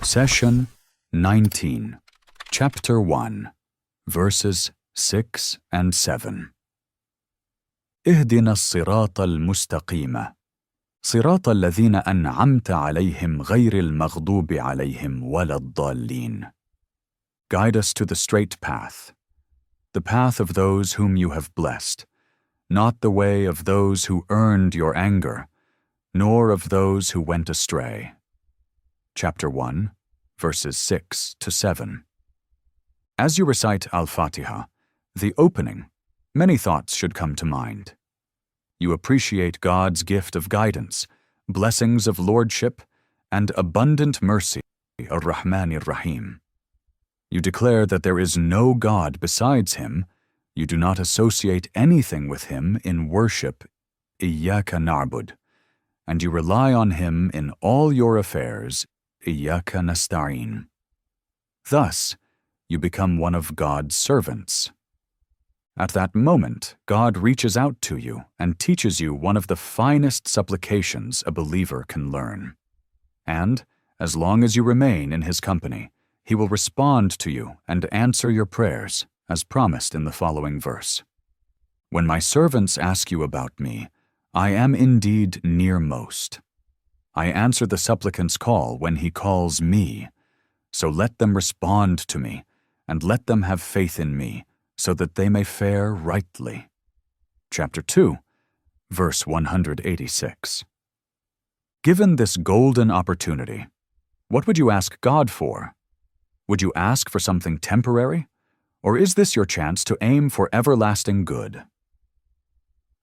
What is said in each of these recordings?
Session 19, Chapter 1, Verses 6 and 7. اهدنا الصراط المستقيم صراط الذين أنعمت عليهم غير المغضوب عليهم ولا الضالين. Guide us to the straight path, the path of those whom you have blessed, not the way of those who earned your anger, nor of those who went astray. Chapter 1, verses 6 to 7. As you recite Al-fatiha, the opening, many thoughts should come to mind. You appreciate God's gift of guidance, blessings of lordship, and abundant mercy, Ar-Rahman Ar-Rahim. You declare that there is no God besides Him. You do not associate anything with Him in worship, 𝐰𝐢𝐭𝐡 نَعْبُدُ, and you rely on Him in all your affairs, 𝐰ْإِيَّاكَ نَسْتَعِينُ. Thus, you become one of God's servants. At that moment, God reaches out to you and teaches you one of the finest supplications a believer can learn. And, as long as you remain in His company, He will respond to you and answer your prayers, as promised in the following verse. When my servants ask you about me, I am indeed nearmost. I answer the supplicant's call when he calls me, so let them respond to me, and let them have faith in me, so that they may fare rightly. Chapter 2, verse 186. Given this golden opportunity, what would you ask God for? Would you ask for something temporary, or is this your chance to aim for everlasting good?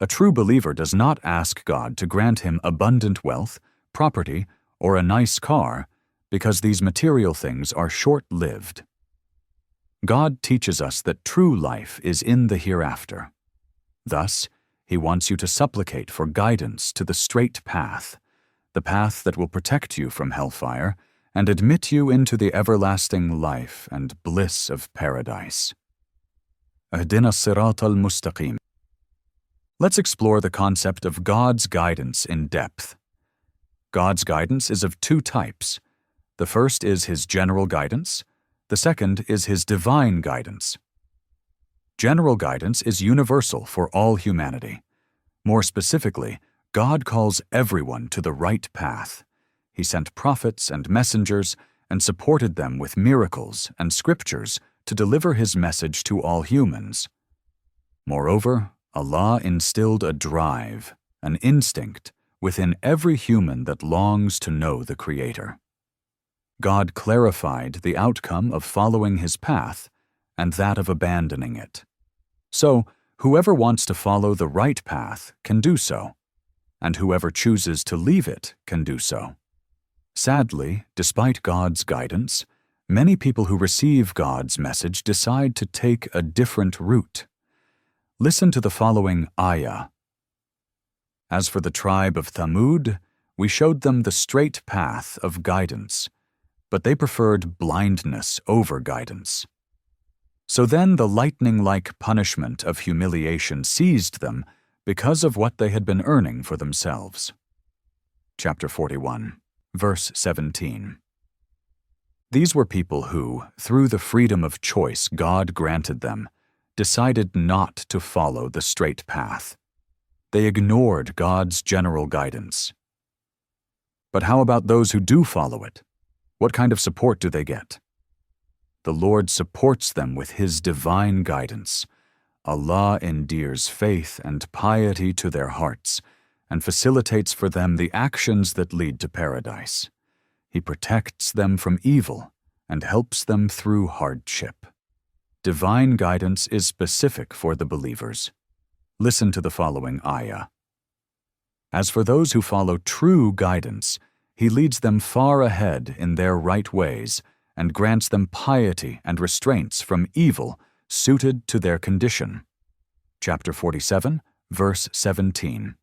A true believer does not ask God to grant him abundant wealth, property, or a nice car, because these material things are short-lived. God teaches us that true life is in the hereafter. Thus, He wants you to supplicate for guidance to the straight path, the path that will protect you from hellfire and admit you into the everlasting life and bliss of paradise. اهدنا الصراط المستقيم. Let's explore the concept of God's guidance in depth. God's guidance is of two types. The first is His general guidance. The second is His divine guidance. General guidance is universal for all humanity. More specifically, God calls everyone to the right path. He sent prophets and messengers and supported them with miracles and scriptures to deliver His message to all humans. Moreover, Allah instilled a drive, an instinct, within every human that longs to know the Creator. God clarified the outcome of following His path and that of abandoning it. So, whoever wants to follow the right path can do so, and whoever chooses to leave it can do so. Sadly, despite God's guidance, many people who receive God's message decide to take a different route. Listen to the following ayah. As for the tribe of Thamud, we showed them the straight path of guidance, but they preferred blindness over guidance. So then the lightning-like punishment of humiliation seized them because of what they had been earning for themselves. Chapter 41, verse 17. These were people who, through the freedom of choice God granted them, decided not to follow the straight path. They ignored God's general guidance. But how about those who do follow it? What kind of support do they get? The Lord supports them with His divine guidance. Allah endears faith and piety to their hearts and facilitates for them the actions that lead to paradise. He protects them from evil and helps them through hardship. Divine guidance is specific for the believers. Listen to the following ayah. As for those who follow true guidance, He leads them far ahead in their right ways and grants them piety and restraints from evil suited to their condition. Chapter 47, verse 17.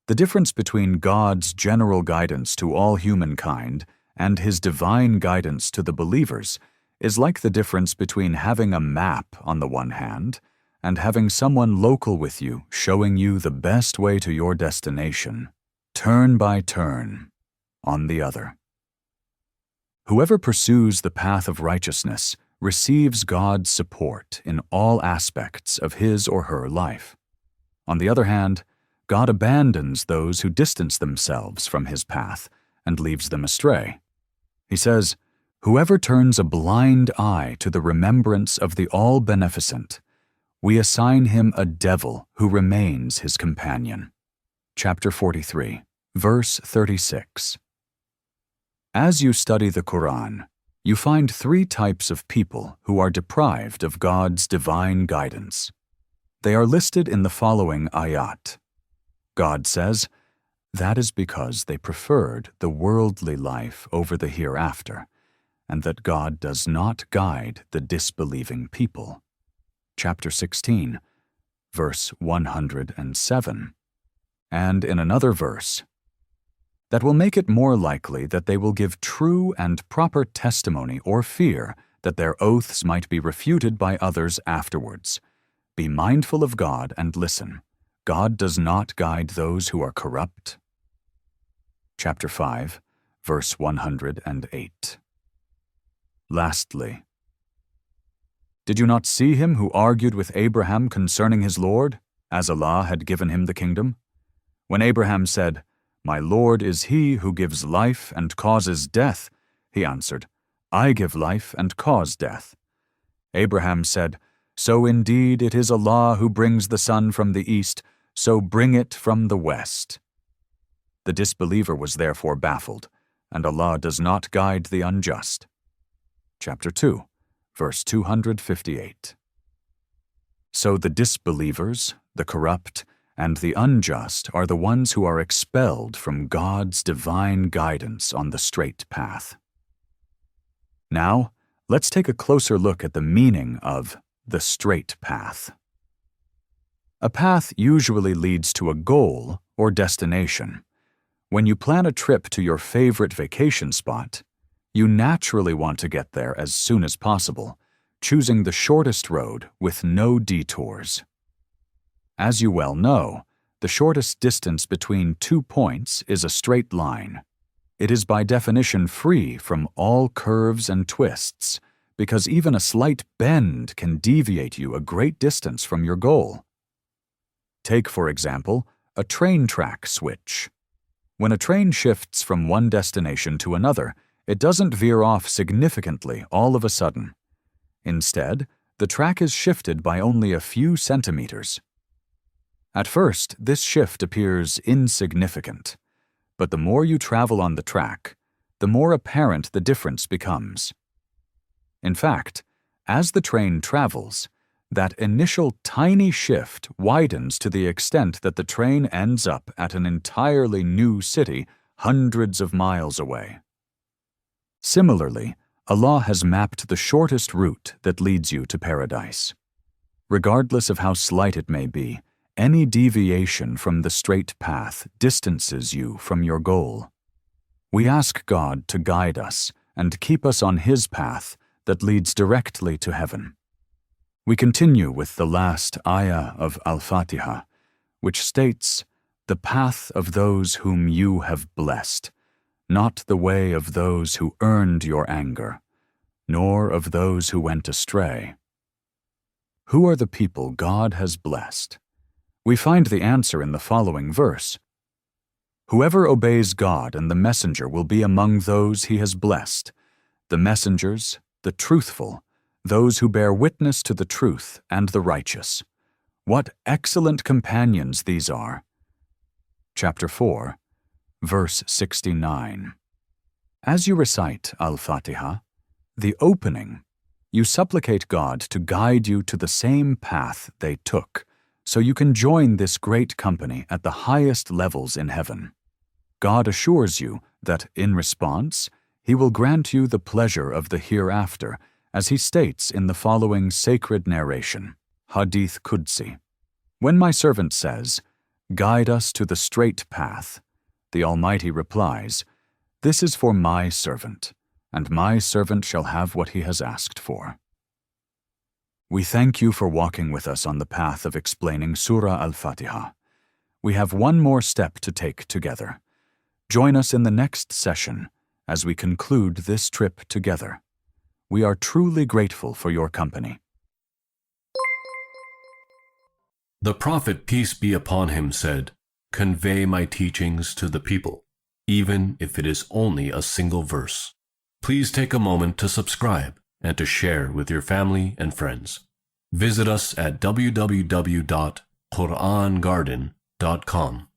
The difference between God's general guidance to all humankind and His divine guidance to the believers is like the difference between having a map on the one hand and having someone local with you showing you the best way to your destination, turn by turn, on the other. Whoever pursues the path of righteousness receives God's support in all aspects of his or her life. On the other hand, God abandons those who distance themselves from his path and leaves them astray. He says, "Whoever turns a blind eye to the remembrance of the All-Beneficent, we assign him a devil who remains his companion." Chapter 43, verse 36. As you study the Quran, you find three types of people who are deprived of God's divine guidance. They are listed in the following ayat. God says, "That is because they preferred the worldly life over the hereafter, and that God does not guide the disbelieving people." Chapter 16, verse 107. And in another verse, "That will make it more likely that they will give true and proper testimony or fear that their oaths might be refuted by others afterwards. Be mindful of God and listen. God does not guide those who are corrupt." Chapter 5, verse 108. Lastly, "Did you not see him who argued with Abraham concerning his Lord, as Allah had given him the kingdom? When Abraham said, 'My Lord is he who gives life and causes death,' he answered, 'I give life and cause death.' Abraham said, 'So indeed it is Allah who brings the sun from the east, so bring it from the west.' The disbeliever was therefore baffled, and Allah does not guide the unjust." Chapter 2, verse 258. So the disbelievers, the corrupt, and the unjust are the ones who are expelled from God's divine guidance on the straight path. Now, let's take a closer look at the meaning of the straight path. A path usually leads to a goal or destination. When you plan a trip to your favorite vacation spot, you naturally want to get there as soon as possible, choosing the shortest road with no detours. As you well know, the shortest distance between 2 points is a straight line. It is by definition free from all curves and twists, because even a slight bend can deviate you a great distance from your goal. Take, for example, a train track switch. When a train shifts from one destination to another, it doesn't veer off significantly all of a sudden. Instead, the track is shifted by only a few centimeters. At first, this shift appears insignificant, but the more you travel on the track, the more apparent the difference becomes. In fact, as the train travels, that initial tiny shift widens to the extent that the train ends up at an entirely new city hundreds of miles away. Similarly, Allah has mapped the shortest route that leads you to paradise. Regardless of how slight it may be, any deviation from the straight path distances you from your goal. We ask God to guide us and keep us on His path that leads directly to heaven. We continue with the last ayah of Al-fatiha, which states, "The path of those whom you have blessed, not the way of those who earned your anger, nor of those who went astray." Who are the people God has blessed? We find the answer in the following verse. "Whoever obeys God and the messenger will be among those He has blessed, the messengers, the truthful, those who bear witness to the truth, and the righteous. What excellent companions these are." Chapter 4, verse 69. As you recite Al-Fatiha, the opening, you supplicate God to guide you to the same path they took, so you can join this great company at the highest levels in heaven. God assures you that, in response, He will grant you the pleasure of the hereafter, as He states in the following sacred narration, Hadith Qudsi. "When my servant says, 'Guide us to the straight path,' the Almighty replies, 'This is for my servant, and my servant shall have what he has asked for.'" We thank you for walking with us on the path of explaining Surah Al-Fatiha. We have one more step to take together. Join us in the next session as we conclude this trip together. We are truly grateful for your company. The Prophet, peace be upon him, said, "Convey my teachings to the people, even if it is only a single verse." Please take a moment to subscribe and to share with your family and friends. Visit us at www.qurangarden.com.